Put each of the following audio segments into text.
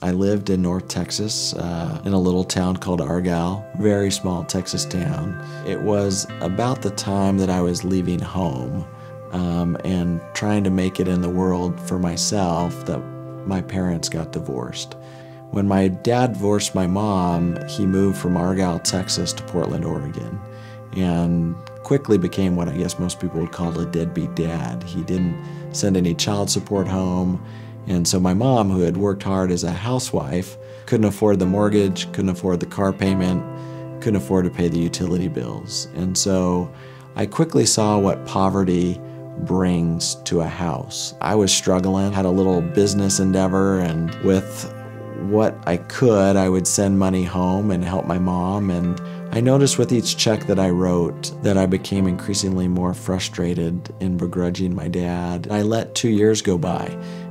I lived in North Texas in a little town called Argyle, very small Texas town. It was about the time that I was leaving home and trying to make it in the world for myself that my parents got divorced. When my dad divorced my mom, he moved from Argyle, Texas to Portland, Oregon, and quickly became what I guess most people would call a deadbeat dad. He didn't send any child support home. And so my mom, who had worked hard as a housewife, couldn't afford the mortgage, couldn't afford the car payment, couldn't afford to pay the utility bills. And so I quickly saw what poverty brings to a house. I was struggling, had a little business endeavor, and with what I could, I would send money home and help my mom. And I noticed with each check that I wrote that I became increasingly more frustrated in begrudging my dad. I let 2 years go by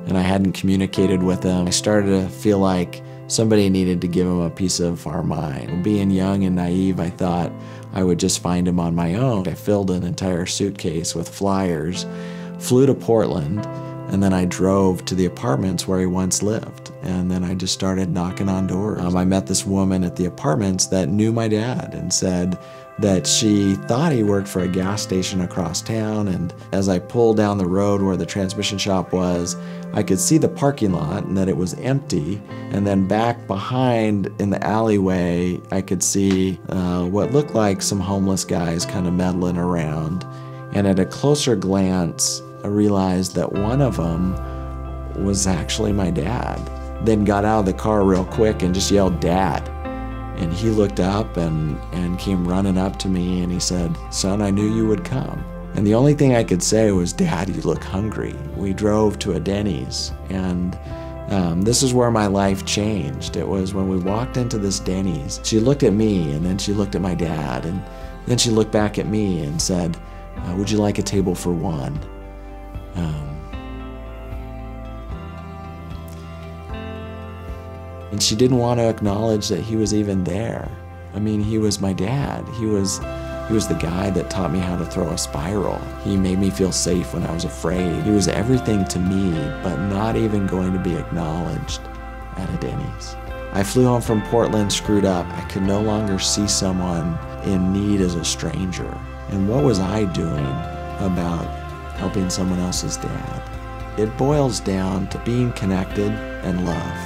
and I hadn't communicated with him. I started to feel like somebody needed to give him a piece of our mind. Being young and naive, I thought I would just find him on my own. I filled an entire suitcase with flyers, flew to Portland, and then I drove to the apartments where he once lived. And then I just started knocking on doors. I met this woman at the apartments that knew my dad and said that she thought he worked for a gas station across town. And as I pulled down the road where the transmission shop was, I could see the parking lot and that it was empty. And then back behind in the alleyway, I could see what looked like some homeless guys kind of meddling around. And at a closer glance, I realized that one of them was actually my dad. Then got out of the car real quick and just yelled, "Dad." And he looked up and came running up to me and he said, "Son, I knew you would come." And the only thing I could say was, "Dad, you look hungry." We drove to a Denny's, and this is where my life changed. It was when we walked into this Denny's. She looked at me and then she looked at my dad, and then she looked back at me and said, "Would you like a table for one?" And she didn't want to acknowledge that he was even there. I mean, he was my dad. He was the guy that taught me how to throw a spiral. He made me feel safe when I was afraid. He was everything to me, but not even going to be acknowledged at a Denny's. I flew home from Portland screwed up. I could no longer see someone in need as a stranger. And what was I doing about helping someone else's dad? It boils down to being connected and love.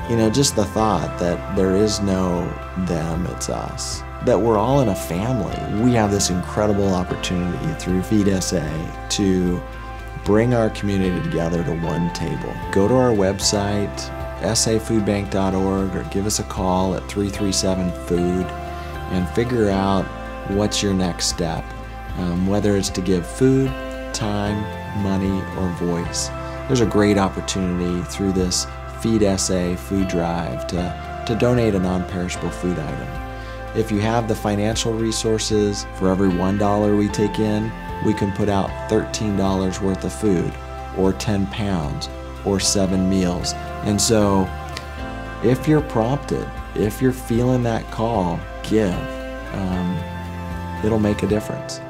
You know, just the thought that there is no them, it's us. That we're all in a family. We have this incredible opportunity through FeedSA to bring our community together to one table. Go to our website, safoodbank.org, or give us a call at 337-FOOD and figure out what's your next step, whether it's to give food, time, money, or voice. There's a great opportunity through this FeedSA food drive to donate a non-perishable food item. If you have the financial resources, for every $1 we take in, we can put out $13 worth of food, or 10 pounds, or 7 meals. And so, if you're prompted, if you're feeling that call, give. It'll make a difference.